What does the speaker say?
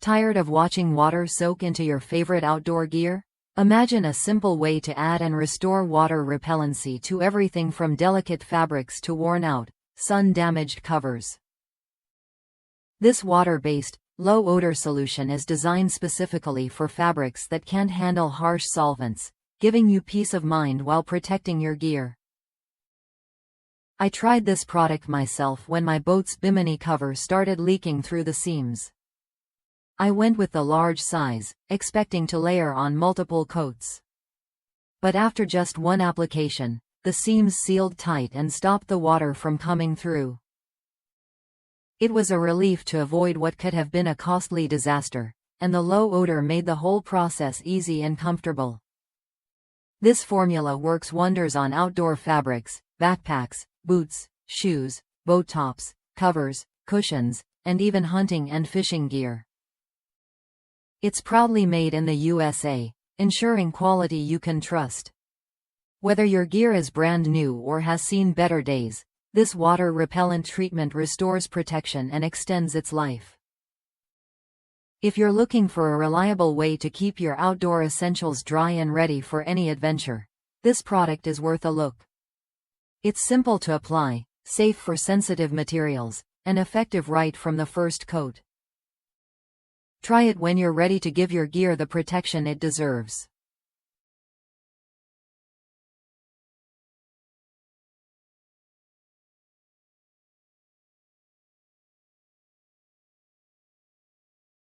Tired of watching water soak into your favorite outdoor gear? Imagine a simple way to add and restore water repellency to everything from delicate fabrics to worn-out, sun-damaged covers. This water-based, low-odor solution is designed specifically for fabrics that can't handle harsh solvents, giving you peace of mind while protecting your gear. I tried this product myself when my boat's Bimini cover started leaking through the seams. I went with the large size, expecting to layer on multiple coats. But after just one application, the seams sealed tight and stopped the water from coming through. It was a relief to avoid what could have been a costly disaster, and the low odor made the whole process easy and comfortable. This formula works wonders on outdoor fabrics, backpacks, boots, shoes, boat tops, covers, cushions, and even hunting and fishing gear. It's proudly made in the USA, ensuring quality you can trust. Whether your gear is brand new or has seen better days, this water-repellent treatment restores protection and extends its life. If you're looking for a reliable way to keep your outdoor essentials dry and ready for any adventure, this product is worth a look. It's simple to apply, safe for sensitive materials, and effective right from the first coat. Try it when you're ready to give your gear the protection it deserves.